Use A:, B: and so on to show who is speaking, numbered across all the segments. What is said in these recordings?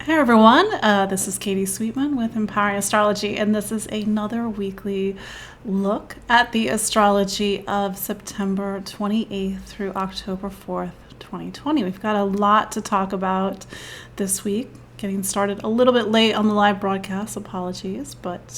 A: Hi everyone, this is Katie Sweetman with Empowering Astrology, and this is another weekly look at the astrology of September 28th through October 4th, 2020. We've got a lot to talk about this week. Getting started a little bit late on the live broadcast, apologies, but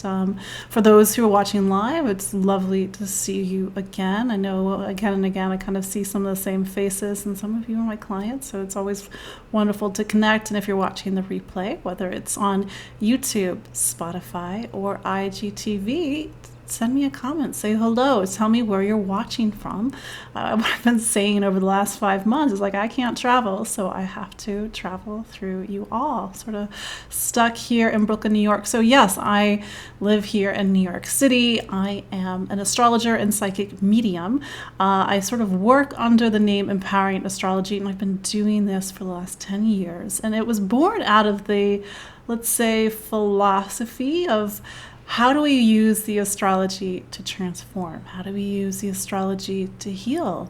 A: for those who are watching live, it's lovely to see you again. I know again and again I kind of see some of the same faces, and some of you are my clients, so it's always wonderful to connect. And if you're watching the replay, whether it's on YouTube, Spotify, or IGTV, send me a comment, say hello, tell me where you're watching from. What I've been saying over the last 5 months is I can't travel, so I have to travel through you all. Sort of stuck here in Brooklyn, New York. So yes, I live here in New York City. I am an astrologer and psychic medium. I sort of work under the name Empowering Astrology, and I've been doing this for the last 10 years. And it was born out of the, let's say, philosophy of how do we use the astrology to transform? How do we use the astrology to heal?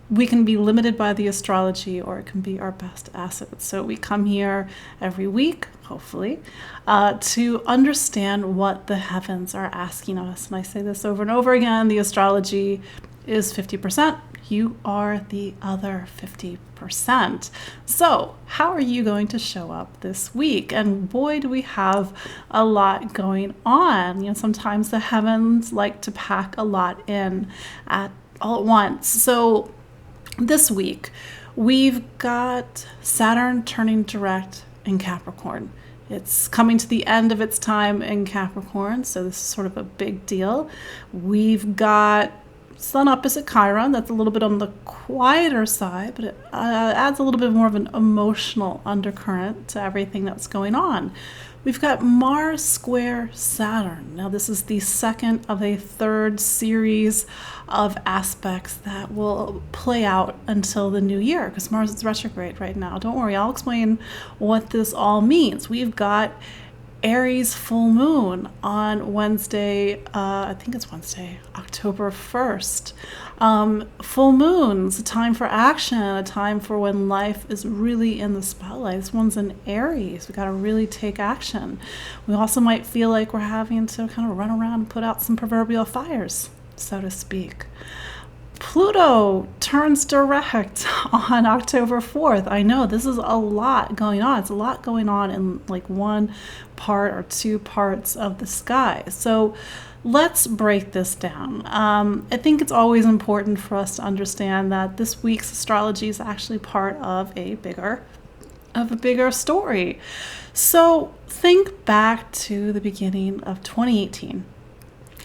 A: We can be limited by the astrology, or it can be our best asset. So we come here every week, hopefully, to understand what the heavens are asking of us. And I say this over and over again, the astrology is 50%. You are the other 50%. So how are you going to show up this week? And boy, do we have a lot going on. Sometimes the heavens like to pack a lot in all at once. So this week, we've got Saturn turning direct in Capricorn. It's coming to the end of its time in Capricorn, so this is sort of a big deal. We've got Sun opposite Chiron. That's a little bit on the quieter side, but it adds a little bit more of an emotional undercurrent to everything that's going on. We've got Mars square Saturn. Now, this is the second of a third series of aspects that will play out until the new year, because Mars is retrograde right now. Don't worry, I'll explain what this all means. We've got Aries full moon on Wednesday, I think it's Wednesday, October 1st. Full moons, a time for action, a time for when life is really in the spotlight. This one's in Aries. We got to really take action. We also might feel like we're having to kind of run around and put out some proverbial fires, so to speak. Pluto turns direct on October 4th. I know this is a lot going on. It's a lot going on in one part or two parts of the sky. So let's break this down. I think it's always important for us to understand that this week's astrology is actually part of a bigger story. So think back to the beginning of 2018.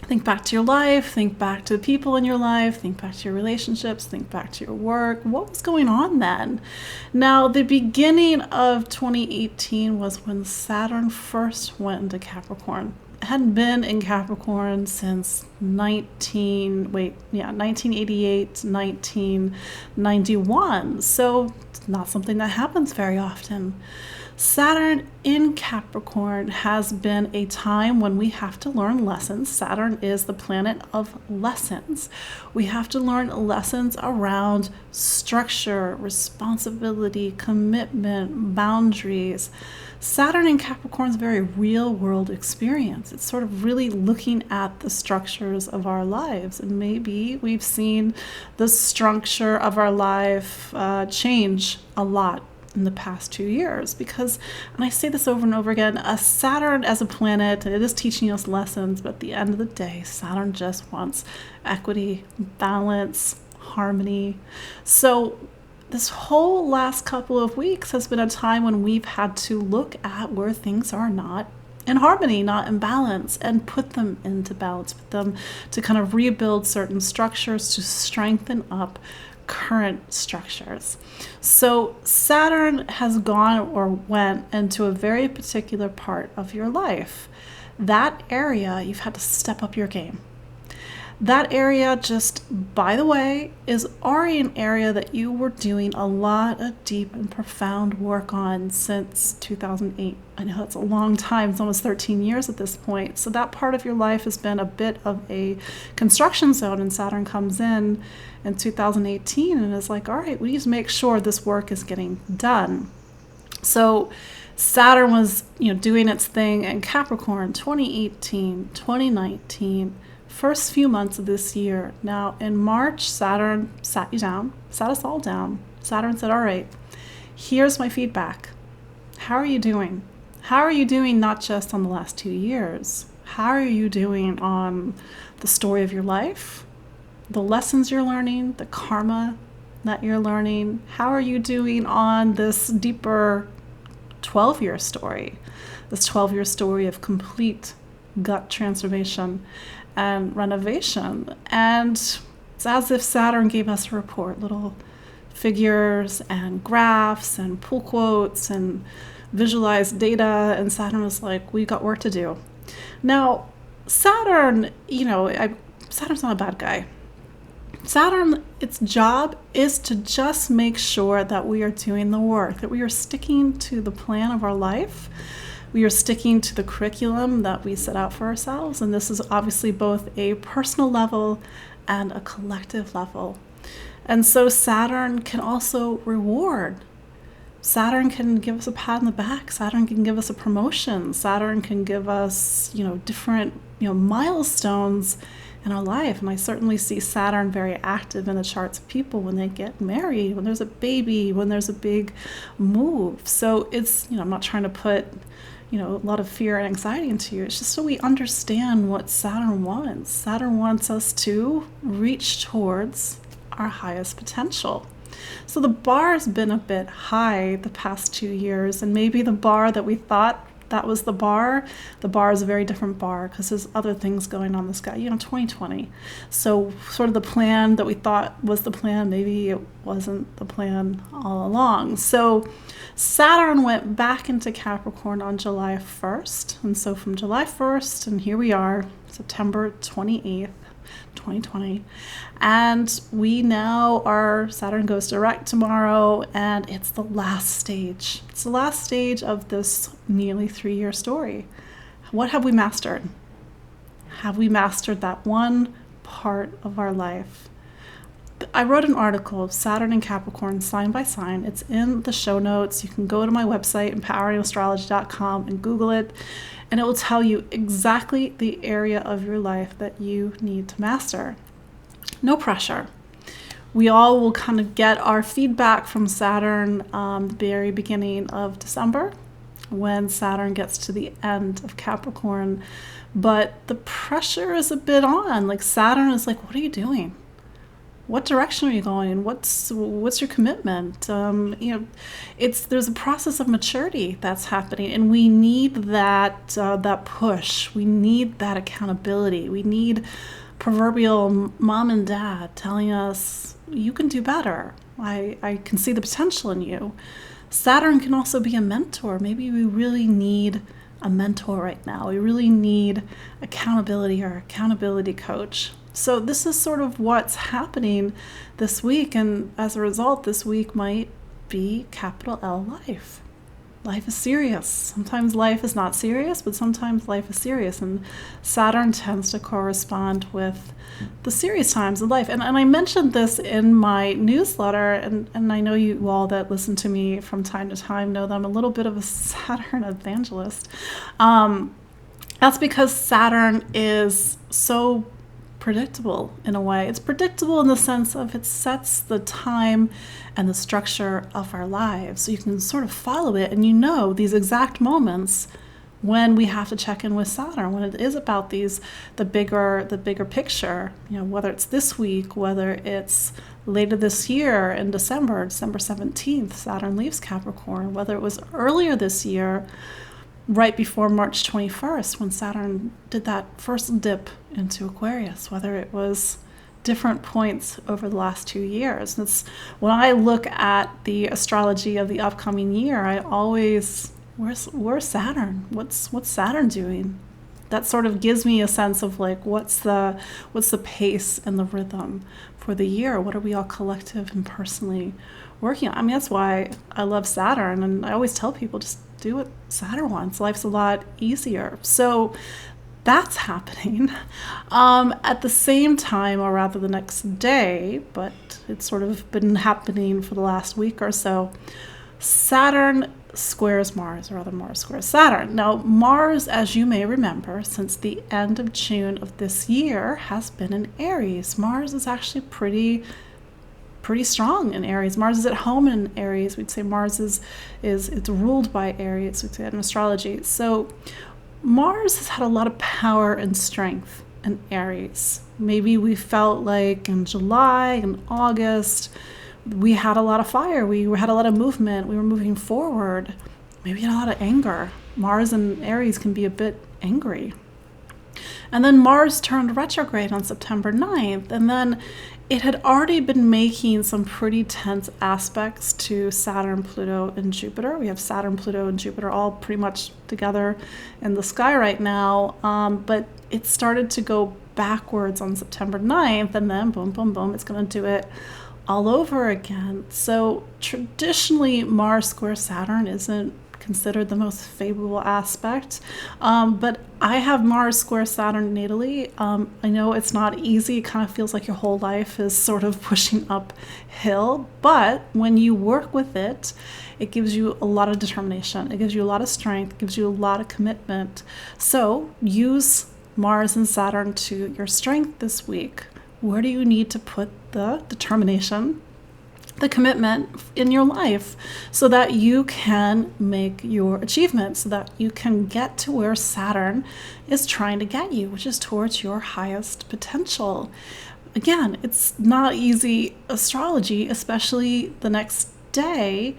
A: Think back to your life, think back to the people in your life, think back to your relationships, think back to your work. What was going on then? Now, the beginning of 2018 was when Saturn first went into Capricorn. It hadn't been in Capricorn since 1988, 1991. So it's not something that happens very often. Saturn in Capricorn has been a time when we have to learn lessons. Saturn is the planet of lessons. We have to learn lessons around structure, responsibility, commitment, boundaries. Saturn in Capricorn is a very real world experience. It's sort of really looking at the structures of our lives. And maybe we've seen the structure of our life change a lot in the past 2 years, because, and I say this over and over again, Saturn as a planet, it is teaching us lessons, but at the end of the day, Saturn just wants equity, balance, harmony. So this whole last couple of weeks has been a time when we've had to look at where things are not in harmony, not in balance, and put them into balance, put them to kind of rebuild certain structures to strengthen up current structures. So Saturn has gone or went into a very particular part of your life. That area, you've had to step up your game. That area, just by the way, is already an area that you were doing a lot of deep and profound work on since 2008. I know it's a long time, it's almost 13 years at this point. So that part of your life has been a bit of a construction zone, and Saturn comes in 2018 and is like, all right, we need to make sure this work is getting done. So Saturn was, doing its thing in Capricorn 2018, 2019, first few months of this year. Now in March, Saturn sat you down, sat us all down. Saturn said, all right, here's my feedback. How are you doing? How are you doing not just on the last 2 years? How are you doing on the story of your life, the lessons you're learning, the karma that you're learning? How are you doing on this deeper 12-year story, this 12-year story of complete gut transformation and renovation? And it's as if Saturn gave us a report, little figures and graphs and pull quotes and visualized data, and Saturn was like, we got work to do. Now, Saturn, Saturn's not a bad guy. Saturn, its job is to just make sure that we are doing the work, that we are sticking to the plan of our life. We are sticking to the curriculum that we set out for ourselves. And this is obviously both a personal level and a collective level. And so Saturn can also reward. Saturn can give us a pat on the back. Saturn can give us a promotion. Saturn can give us, different, milestones in our life. And I certainly see Saturn very active in the charts of people when they get married, when there's a baby, when there's a big move. So it's, I'm not trying to put, a lot of fear and anxiety into you. It's just so we understand what Saturn wants. Saturn wants us to reach towards our highest potential. So the bar has been a bit high the past 2 years, and maybe the bar that we thought that was the bar is a very different bar because there's other things going on in the sky, 2020. So sort of the plan that we thought was the plan, maybe it wasn't the plan all along. So Saturn went back into Capricorn on July 1st. And so from July 1st, and here we are, September 28th, 2020, and we now Saturn goes direct tomorrow, and it's the last stage. It's the last stage of this nearly 3-year story. What have we mastered? Have we mastered that one part of our life? I wrote an article of Saturn and Capricorn sign by sign. It's in the show notes. You can go to my website, empoweringastrology.com, and Google it, and it will tell you exactly the area of your life that you need to master. No pressure. We all will kind of get our feedback from Saturn the very beginning of December when Saturn gets to the end of Capricorn. But the pressure is a bit on. Like Saturn is like, what are you doing? What direction are you going? What's your commitment? There's a process of maturity that's happening, and we need that push. We need that accountability. We need proverbial mom and dad telling us, you can do better. I can see the potential in you. Saturn can also be a mentor. Maybe we really need a mentor right now. We really need accountability or accountability coach. So this is sort of what's happening this week, and as a result, this week might be capital L life. Life is serious. Sometimes life is not serious, but sometimes life is serious, and Saturn tends to correspond with the serious times of life. And I mentioned this in my newsletter, and I know you all that listen to me from time to time know that I'm a little bit of a Saturn evangelist. That's because Saturn is so predictable in a way. It's predictable in the sense of it sets the time and the structure of our lives. So you can sort of follow it, and these exact moments when we have to check in with Saturn, when it is about the bigger picture, whether it's this week, whether it's later this year in December 17th, Saturn leaves Capricorn, whether it was earlier this year, right before March 21st, when Saturn did that first dip into Aquarius, whether it was different points over the last 2 years. When I look at the astrology of the upcoming year, I always, where's Saturn? What's Saturn doing? That sort of gives me a sense of like, what's the pace and the rhythm for the year? What are we all collective and personally working on? I mean, that's why I love Saturn, and I always tell people, just do what Saturn wants. Life's a lot easier. So that's happening. At the same time, or rather the next day, but it's sort of been happening for the last week or so, Saturn squares Mars, or rather Mars squares Saturn. Now, Mars, as you may remember, since the end of June of this year, has been in Aries. Mars is actually pretty strong in Aries. Mars is at home in Aries. We'd say Mars is it's ruled by Aries, we'd say that in astrology. So Mars has had a lot of power and strength in Aries. Maybe we felt like in July and August, we had a lot of fire. We had a lot of movement. We were moving forward. Maybe a lot of anger. Mars and Aries can be a bit angry. And then Mars turned retrograde on September 9th. And then it had already been making some pretty tense aspects to Saturn, Pluto, and Jupiter. We have Saturn, Pluto, and Jupiter all pretty much together in the sky right now. But it started to go backwards on September 9th. And then boom, boom, boom, it's going to do it all over again. So traditionally, Mars square Saturn isn't considered the most favorable aspect, but I have Mars square Saturn natally. I know it's not easy. It kind of feels like your whole life is sort of pushing uphill, but when you work with it, it gives you a lot of determination. It gives you a lot of strength. It gives you a lot of commitment. So use Mars and Saturn to your strength this week. Where do you need to put the determination, the commitment in your life so that you can make your achievements, so that you can get to where Saturn is trying to get you, which is towards your highest potential? Again, it's not easy astrology, especially the next day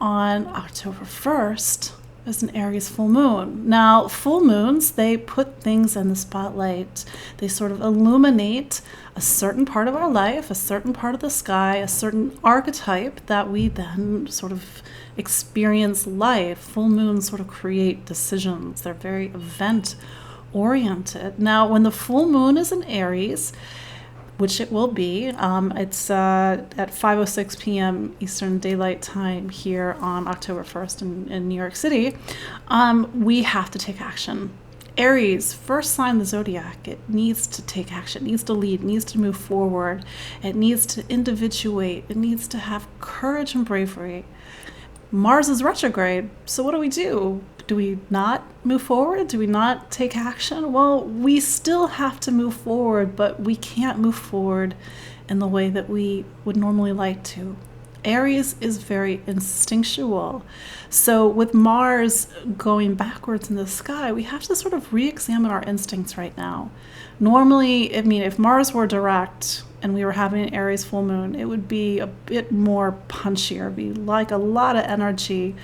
A: on October 1st. Is an Aries full moon. Now, full moons, they put things in the spotlight. They sort of illuminate a certain part of our life, a certain part of the sky, a certain archetype that we then sort of experience life. Full moons sort of create decisions. They're very event-oriented. Now, when the full moon is in Aries, which it will be. It's at 5:06 p.m. Eastern Daylight Time here on October 1st in New York City. We have to take action. Aries, first sign of the zodiac, it needs to take action, it needs to lead, it needs to move forward, it needs to individuate, it needs to have courage and bravery. Mars is retrograde, so what do? Do we not move forward? Do we not take action? Well, we still have to move forward, but we can't move forward in the way that we would normally like to. Aries is very instinctual. So with Mars going backwards in the sky, we have to sort of re-examine our instincts right now. Normally, if Mars were direct and we were having an Aries full moon, it would be a bit more punchier. It'd be like a lot of energy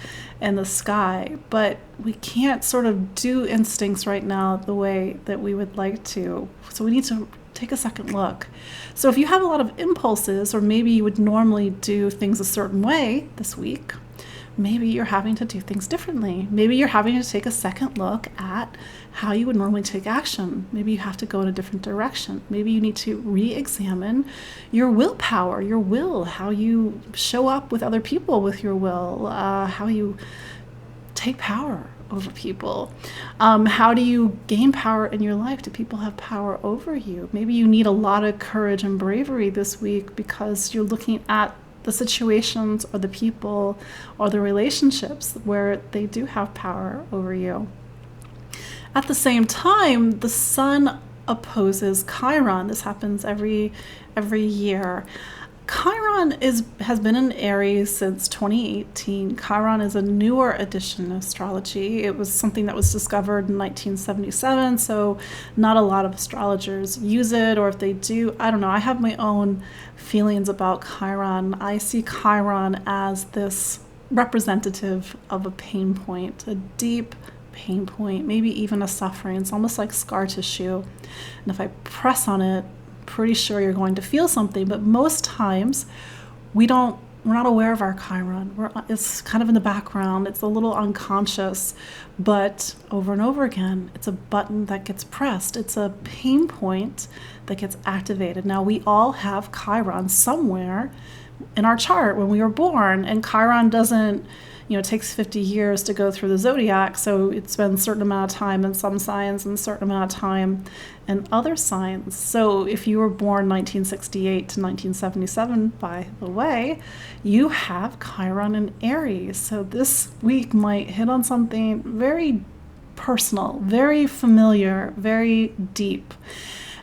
A: in the sky, but we can't sort of do instincts right now the way that we would like to. So we need to take a second look. So if you have a lot of impulses, or maybe you would normally do things a certain way this week, maybe you're having to do things differently. Maybe you're having to take a second look at how you would normally take action. Maybe you have to go in a different direction. Maybe you need to re-examine your willpower, your will, how you show up with other people with your will, how you take power over people. How do you gain power in your life? Do people have power over you? Maybe you need a lot of courage and bravery this week because you're looking at the situations or the people or the relationships where they do have power over you. At the same time, the sun opposes Chiron. This happens every year. Chiron has been in Aries since 2018. Chiron is a newer addition in astrology. It was something that was discovered in 1977, so not a lot of astrologers use it, or if they do, I don't know. I have my own feelings about Chiron. I see Chiron as this representative of a pain point, a deep pain point, maybe even a suffering. It's almost like scar tissue. And if I press on it, pretty sure you're going to feel something, but most times we're not aware of our Chiron. It's kind of in the background. It's a little unconscious, but over and over again, it's a button that gets pressed. It's a pain point that gets activated. Now, we all have Chiron somewhere in our chart when we were born, and Chiron doesn't, it takes 50 years to go through the zodiac, so it spends a certain amount of time in some signs and a certain amount of time in other signs. So if you were born 1968 to 1977, by the way, you have Chiron in Aries. So this week might hit on something very personal, very familiar, very deep.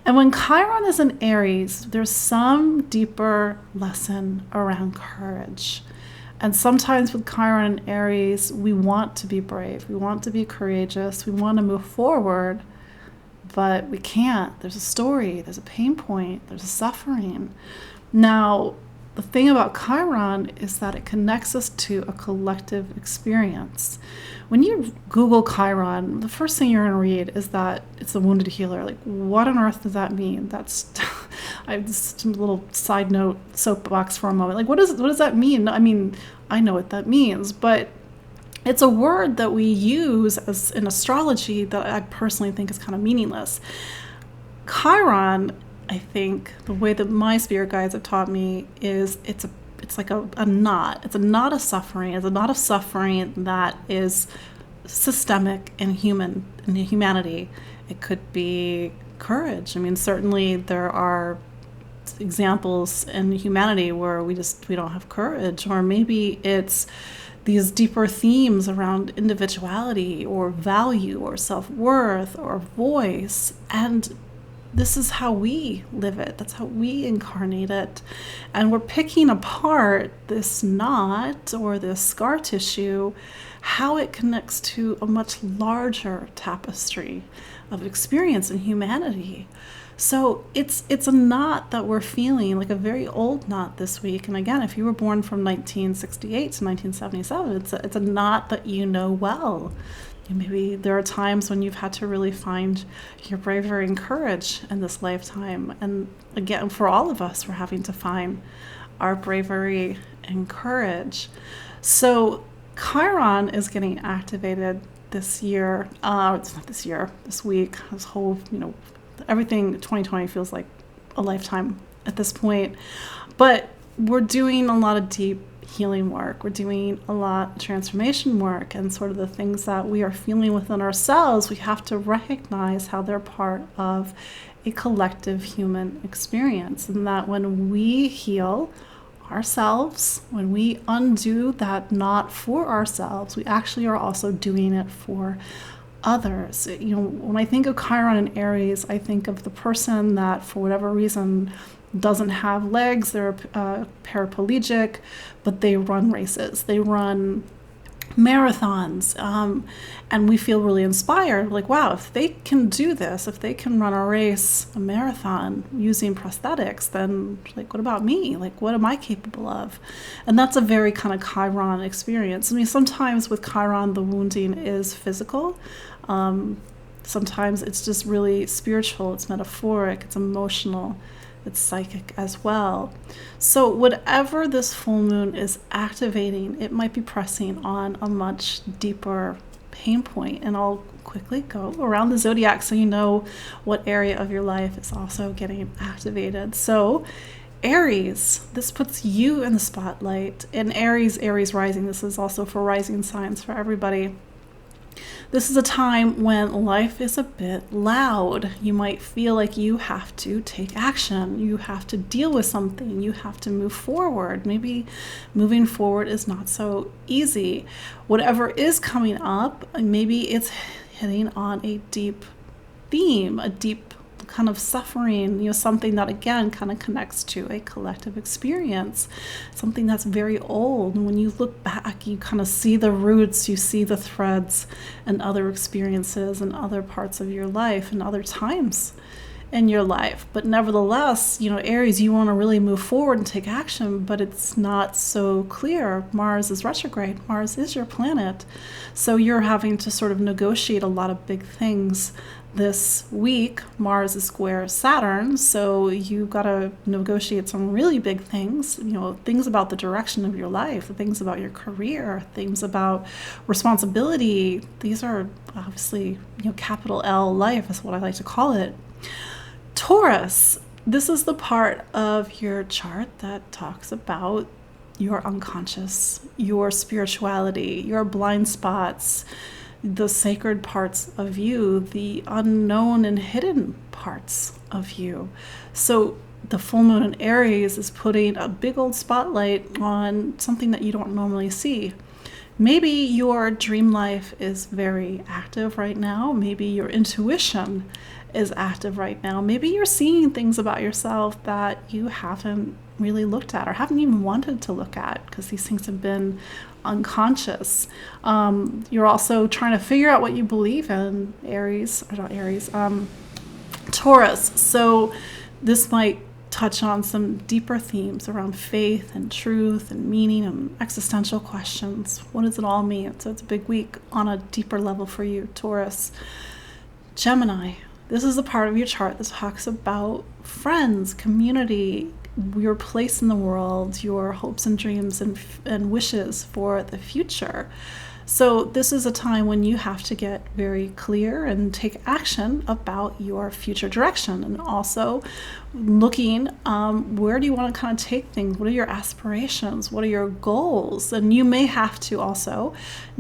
A: And when Chiron is in Aries, there's some deeper lesson around courage. And sometimes with Chiron in Aries, we want to be brave, we want to be courageous, we want to move forward, but we can't. There's a story, there's a pain point, there's a suffering. Now, the thing about Chiron is that it connects us to a collective experience. When you Google Chiron, the first thing you're going to read is that it's a wounded healer. Like, what on earth does that mean? That's just a little side note, soapbox for a moment. Like, what does that mean? I mean, I know what that means, but it's a word that we use as in astrology that I personally think is kind of meaningless. Chiron, I think, the way that my spirit guides have taught me is it's like a knot. It's a knot of suffering. It's a knot of suffering that is systemic in humanity. It could be courage. I mean, certainly there are examples in humanity where we don't have courage, or maybe it's these deeper themes around individuality or value or self-worth or voice. And this is how we live it. That's how we incarnate it. And we're picking apart this knot or this scar tissue, how it connects to a much larger tapestry of experience in humanity. So it's a knot that we're feeling, like a very old knot this week. And again, if you were born from 1968 to 1977, it's a knot that you know well. Maybe there are times when you've had to really find your bravery and courage in this lifetime. And again, for all of us, we're having to find our bravery and courage. So Chiron is getting activated this year. It's not this year, this week, this whole, everything 2020 feels like a lifetime at this point. But we're doing a lot of deep healing work. We're doing a lot of transformation work, and sort of the things that we are feeling within ourselves, we have to recognize how they're part of a collective human experience. And that when we heal ourselves, when we undo that knot for ourselves, we actually are also doing it for others. When I think of Chiron in Aries, I think of the person that for whatever reason doesn't have legs, they're paraplegic, but they run races, they run marathons, and we feel really inspired, like, wow, if they can do this, if they can run a race, a marathon using prosthetics, then like, what about me? Like, what am I capable of? And that's a very kind of Chiron experience. I mean, sometimes with Chiron the wounding is physical, sometimes it's just really spiritual, it's metaphoric, it's emotional, it's psychic as well. So whatever this full moon is activating, it might be pressing on a much deeper pain point. And I'll quickly go around the zodiac so you know what area of your life is also getting activated. So Aries, this puts you in the spotlight. In Aries rising, this is also for rising signs for everybody. This is a time when life is a bit loud. You might feel like you have to take action. You have to deal with something. You have to move forward. Maybe moving forward is not so easy. Whatever is coming up, maybe it's hitting on a deep theme, a deep kind of suffering, something that again kind of connects to a collective experience, something that's very old. And when you look back, you kind of see the roots, you see the threads and other experiences and other parts of your life and other times in your life. But nevertheless, Aries, you want to really move forward and take action, but it's not so clear. Mars is retrograde. Mars is your planet. So you're having to sort of negotiate a lot of big things this week. Mars is square Saturn, so you've got to negotiate some really big things, things about the direction of your life, things about your career, things about responsibility. These are obviously, capital L life is what I like to call it. Taurus, this is the part of your chart that talks about your unconscious, your spirituality, your blind spots, the sacred parts of you, the unknown and hidden parts of you. So the full moon in Aries is putting a big old spotlight on something that you don't normally see. Maybe your dream life is very active right now. Maybe your intuition is active right now. Maybe you're seeing things about yourself that you haven't really looked at or haven't even wanted to look at because these things have been unconscious. You're also trying to figure out what you believe in, Taurus. So this might touch on some deeper themes around faith and truth and meaning and existential questions. What does it all mean? So it's a big week on a deeper level for you, Taurus. Gemini, this is a part of your chart that talks about friends, community, your place in the world, your hopes and dreams and wishes for the future. So this is a time when you have to get very clear and take action about your future direction, and also looking where do you want to kind of take things? What are your aspirations? What are your goals? And you may have to also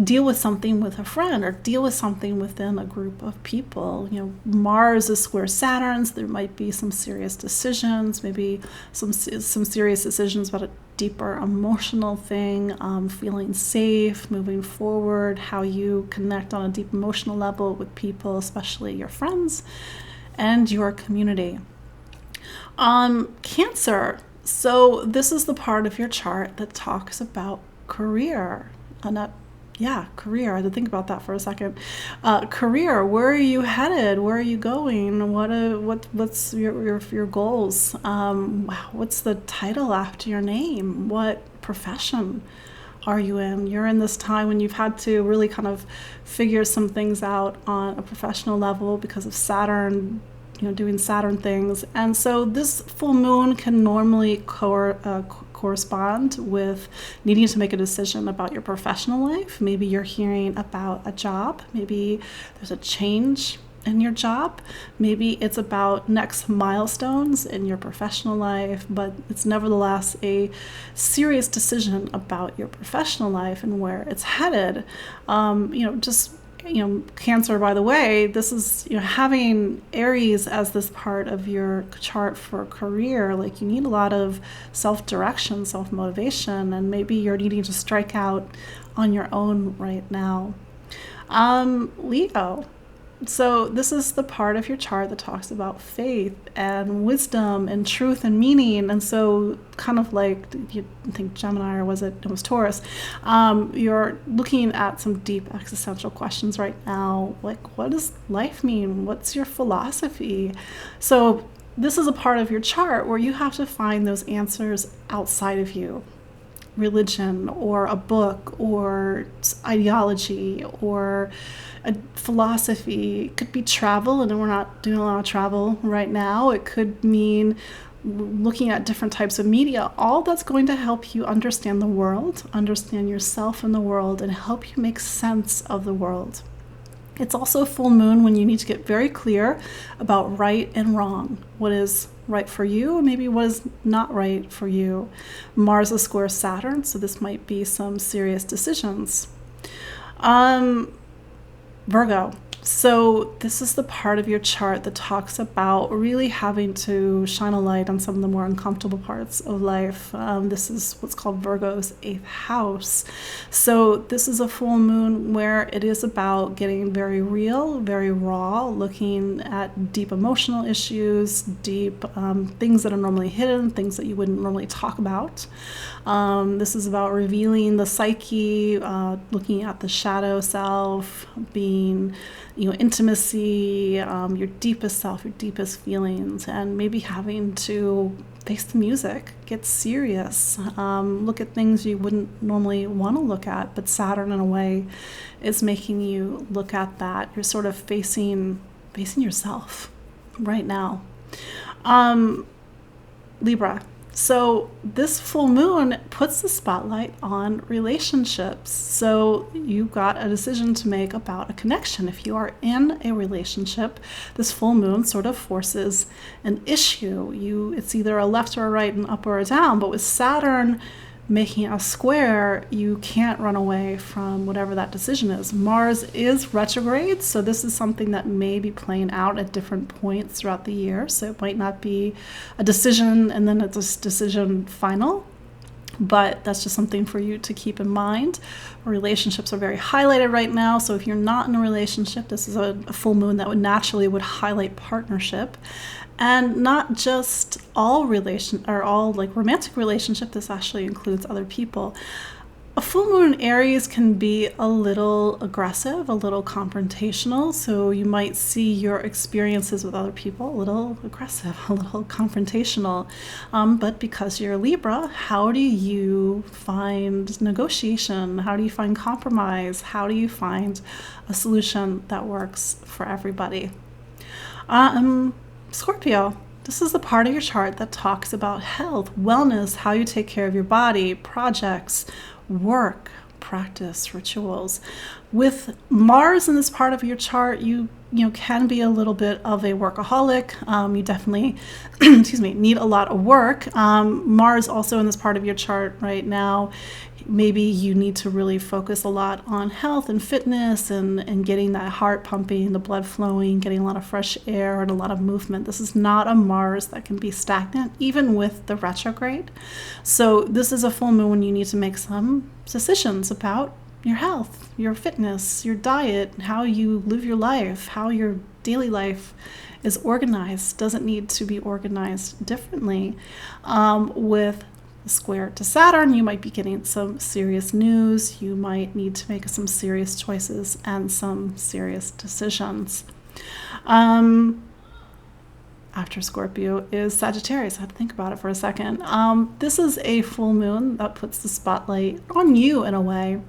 A: deal with something with a friend or deal with something within a group of people. You know, Mars is square Saturn, so there might be some serious decisions, maybe some serious decisions about a deeper emotional thing, feeling safe, moving forward, how you connect on a deep emotional level with people, especially your friends and your community. Cancer. So this is the part of your chart that talks about career. Career. I had to think about that for a second. Career. Where are you headed? Where are you going? What's your goals? What's the title after your name? What profession are you in? You're in this time when you've had to really kind of figure some things out on a professional level because of Saturn, doing Saturn things. And so this full moon can normally correspond with needing to make a decision about your professional life. Maybe you're hearing about a job. Maybe there's a change in your job. Maybe it's about next milestones in your professional life, but it's nevertheless a serious decision about your professional life and where it's headed. Cancer, by the way, this is, having Aries as this part of your chart for career, like you need a lot of self-direction, self-motivation, and maybe you're needing to strike out on your own right now. Leo. So this is the part of your chart that talks about faith and wisdom and truth and meaning. And so kind of like, you think Gemini, or was it was Taurus, you're looking at some deep existential questions right now. Like, what does life mean? What's your philosophy? So this is a part of your chart where you have to find those answers outside of you. Religion or a book or ideology or a philosophy. It could be travel, and we're not doing a lot of travel right now. It could mean looking at different types of media. All that's going to help you understand the world, understand yourself in the world, and help you make sense of the world. It's also a full moon when you need to get very clear about right and wrong. What is right for you, and maybe what is not right for you. Mars is square Saturn, so this might be some serious decisions. Virgo. So this is the part of your chart that talks about really having to shine a light on some of the more uncomfortable parts of life. This is what's called Virgo's 8th house. So this is a full moon where it is about getting very real, very raw, looking at deep emotional issues, deep things that are normally hidden, things that you wouldn't normally talk about. This is about revealing the psyche, looking at the shadow self, being intimacy, your deepest self, your deepest feelings, and maybe having to face the music, get serious, look at things you wouldn't normally want to look at, but Saturn in a way is making you look at that. You're sort of facing yourself right now. Libra. So this full moon puts the spotlight on relationships. So you've got a decision to make about a connection. If you are in a relationship, this full moon sort of forces an issue. It's either a left or a right, an up or a down. But with Saturn making a square, you can't run away from whatever that decision is. Mars is retrograde, so this is something that may be playing out at different points throughout the year. So it might not be a decision and then it's a decision final, but that's just something for you to keep in mind. Relationships are very highlighted right now, so if you're not in a relationship, this is a full moon that would highlight partnership. And not just all romantic relationship, this actually includes other people. A full moon in Aries can be a little aggressive, a little confrontational, so you might see your experiences with other people a little aggressive, a little confrontational. But because you're a Libra, how do you find negotiation? How do you find compromise? How do you find a solution that works for everybody? Scorpio, this is the part of your chart that talks about health, wellness, how you take care of your body, projects, work, practice, rituals. With Mars in this part of your chart, you can be a little bit of a workaholic. You definitely, need a lot of work. Mars also in this part of your chart right now, maybe you need to really focus a lot on health and fitness and getting that heart pumping, the blood flowing, getting a lot of fresh air and a lot of movement. This is not a Mars that can be stagnant, even with the retrograde. So this is a full moon when you need to make some decisions about your health, your fitness, your diet, how you live your life, how your daily life is organized. Doesn't need to be organized differently. With square to Saturn, you might be getting some serious news. You might need to make some serious choices and some serious decisions. After Scorpio is Sagittarius. I had to think about it for a second. This is a full moon that puts the spotlight on you in a way.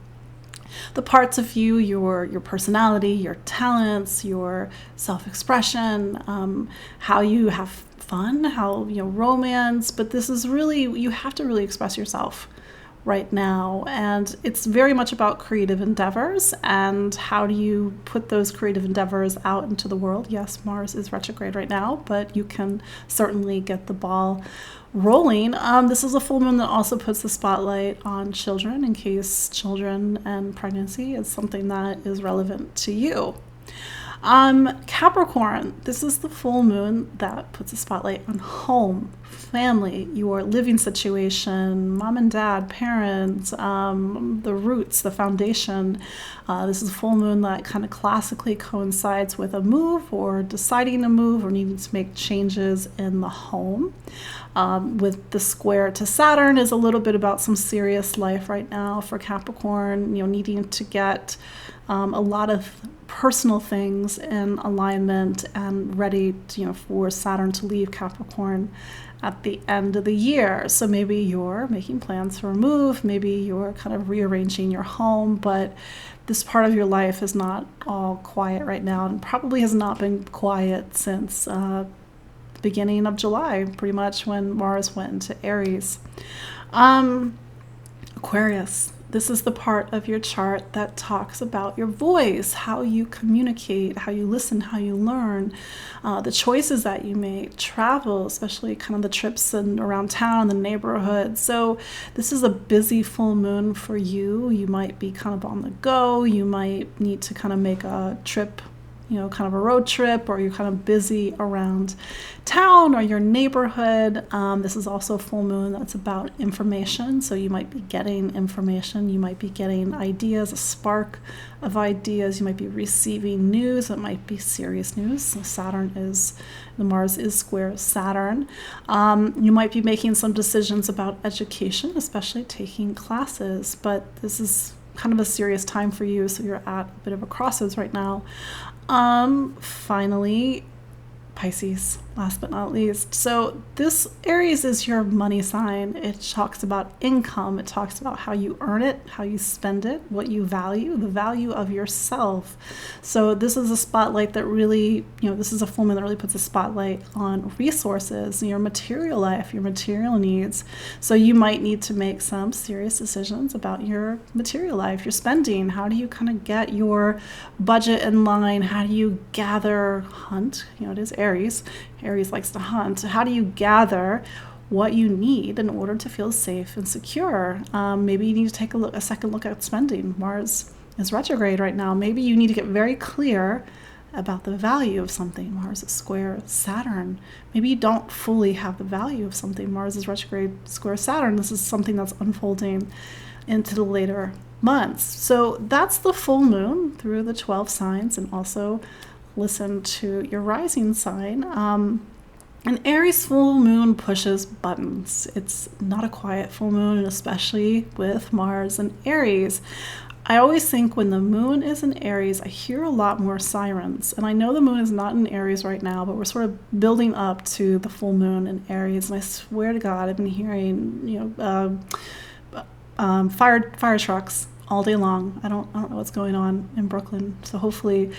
A: The parts of you, your personality, your talents, your self-expression, how you have fun, how romance, but this is really, you have to really express yourself right now, and it's very much about creative endeavors and how do you put those creative endeavors out into the world. Yes, Mars is retrograde right now, but you can certainly get the ball rolling. This is a full moon that also puts the spotlight on children, in case children and pregnancy is something that is relevant to you. Capricorn, this is the full moon that puts a spotlight on home, family, your living situation, mom and dad, parents, the roots, the foundation. This is a full moon that kind of classically coincides with a move or deciding to move or needing to make changes in the home. With the square to Saturn is a little bit about some serious life right now for Capricorn, needing to get a lot of personal things in alignment and ready for Saturn to leave Capricorn at the end of the year. So maybe you're making plans for a move, maybe you're kind of rearranging your home, but this part of your life is not all quiet right now and probably has not been quiet since the beginning of July, pretty much when Mars went into Aries. Aquarius. This is the part of your chart that talks about your voice, how you communicate, how you listen, how you learn, the choices that you make, travel, especially kind of the trips and around town, the neighborhood. So this is a busy full moon for you. You might be kind of on the go. You might need to kind of make a trip, kind of a road trip, or you're kind of busy around town or your neighborhood. This is also a full moon that's about information. So you might be getting information. You might be getting ideas, a spark of ideas. You might be receiving news. It might be serious news. So Mars is square Saturn. You might be making some decisions about education, especially taking classes, but this is kind of a serious time for you. So you're at a bit of a crossroads right now. Finally, Pisces, last but not least. So this Aries is your money sign. It talks about income. It talks about how you earn it, how you spend it, what you value, the value of yourself. So this is a spotlight that really, this is a full moon that really puts a spotlight on resources, your material life, your material needs. So you might need to make some serious decisions about your material life, your spending. How do you kind of get your budget in line? How do you hunt? It is Aries. Aries likes to hunt. How do you gather what you need in order to feel safe and secure. Maybe you need to take a second look at spending. Mars is retrograde right now. Maybe you need to get very clear about the value of something. Mars is square Saturn. Maybe you don't fully have the value of something. Mars is retrograde square Saturn. This is something that's unfolding into the later months. So that's the full moon through the 12 signs, and also listen to your rising sign. An Aries full moon pushes buttons. It's not a quiet full moon, and especially with Mars and Aries. I always think when the moon is in Aries, I hear a lot more sirens. And I know the moon is not in Aries right now, but we're sort of building up to the full moon in Aries. And I swear to God, I've been hearing, fire trucks all day long. I don't know what's going on in Brooklyn. So hopefully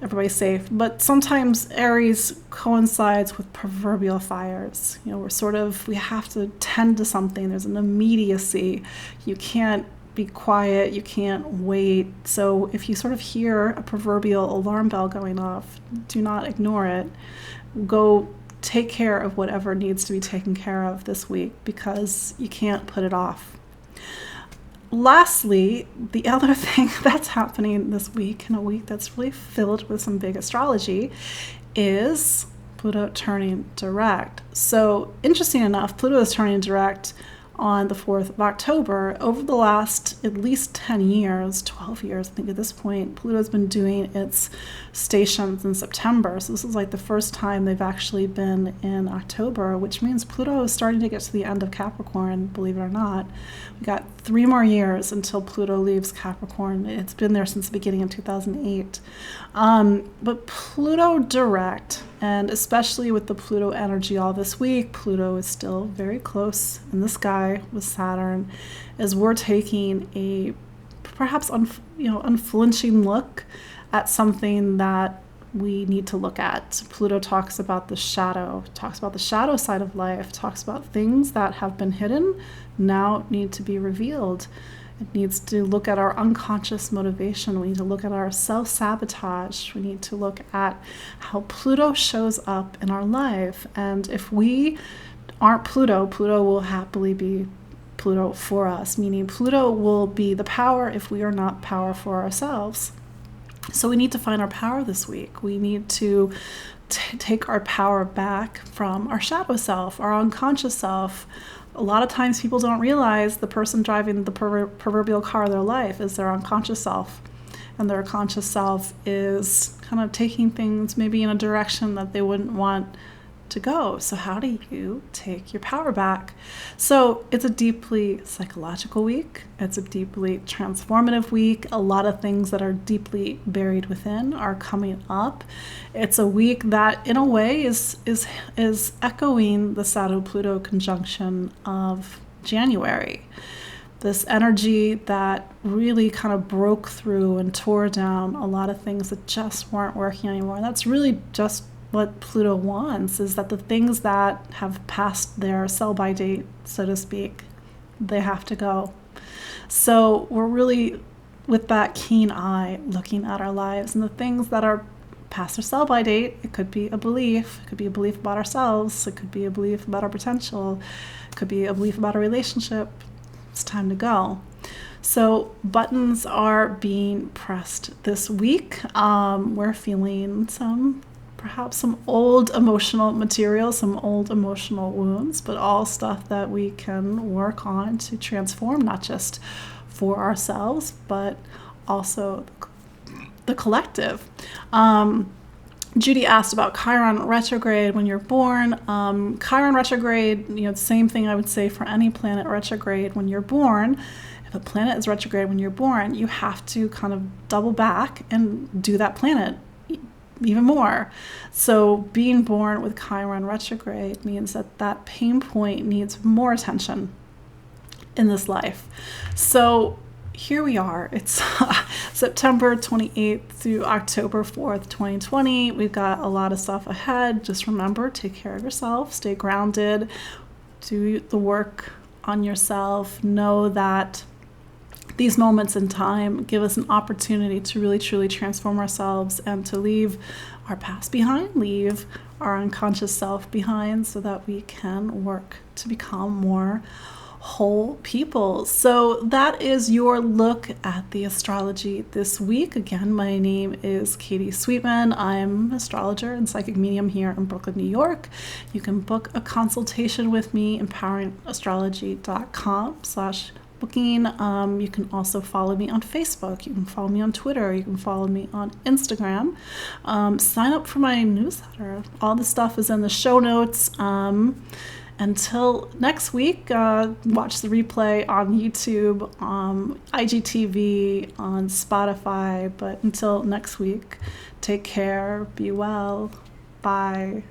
A: everybody's safe. But sometimes Aries coincides with proverbial fires. We have to tend to something. There's an immediacy. You can't be quiet, you can't wait. So if you sort of hear a proverbial alarm bell going off, do not ignore it. Go take care of whatever needs to be taken care of this week, because you can't put it off. Lastly, the other thing that's happening this week, in a week that's really filled with some big astrology, is Pluto turning direct. So interesting enough, Pluto is turning direct on the 4th of October. Over the last at least 10 years, 12 years, I think at this point, Pluto's been doing its stations in September. So this is like the first time they've actually been in October, which means Pluto is starting to get to the end of Capricorn, believe it or not. We got 3 more years until Pluto leaves Capricorn. It's been there since the beginning of 2008. But Pluto direct, and especially with the Pluto energy all this week, Pluto is still very close in the sky with Saturn, as we're taking a perhaps unflinching look at something that we need to look at. Pluto talks about the shadow side of life, talks about things that have been hidden now need to be revealed. It needs to look at our unconscious motivation. We need to look at our self-sabotage. We need to look at how Pluto shows up in our life. And if we aren't Pluto, Pluto will happily be Pluto for us, meaning Pluto will be the power if we are not power for ourselves. So we need to find our power this week. We need to take our power back from our shadow self, our unconscious self. A lot of times people don't realize the person driving the proverbial car of their life is their unconscious self. And their conscious self is kind of taking things maybe in a direction that they wouldn't want to go. So how do you take your power back? So it's a deeply psychological week. It's a deeply transformative week. A lot of things that are deeply buried within are coming up. It's a week that in a way is echoing the Saturn-Pluto conjunction of January. This energy that really kind of broke through and tore down a lot of things that just weren't working anymore. That's really just what Pluto wants, is that the things that have passed their sell-by date, so to speak, they have to go. So we're really, with that keen eye, looking at our lives, and the things that are past their sell-by date. It could be a belief. It could be a belief about ourselves. It could be a belief about our potential. It could be a belief about a relationship. It's time to go. So buttons are being pressed this week. We're feeling perhaps some old emotional material, some old emotional wounds, but all stuff that we can work on to transform, not just for ourselves, but also the collective. Judy asked about Chiron retrograde when you're born. Chiron retrograde, the same thing I would say for any planet retrograde when you're born. If a planet is retrograde when you're born, you have to kind of double back and do that planet even more. So being born with Chiron retrograde means that pain point needs more attention in this life. So here we are. It's September 28th through October 4th, 2020. We've got a lot of stuff ahead. Just remember, take care of yourself, stay grounded, do the work on yourself. Know that these moments in time give us an opportunity to really truly transform ourselves and to leave our past behind, leave our unconscious self behind, so that we can work to become more whole people. So that is your look at the astrology this week. Again, my name is Katie Sweetman. I'm an astrologer and psychic medium here in Brooklyn, New York. You can book a consultation with me, empoweringastrology.com/booking. You can also follow me on Facebook. You can follow me on Twitter. You can follow me on Instagram. Sign up for my newsletter. All the stuff is in the show notes. Until next week, watch the replay on YouTube, IGTV, on Spotify. But until next week, take care, be well, bye.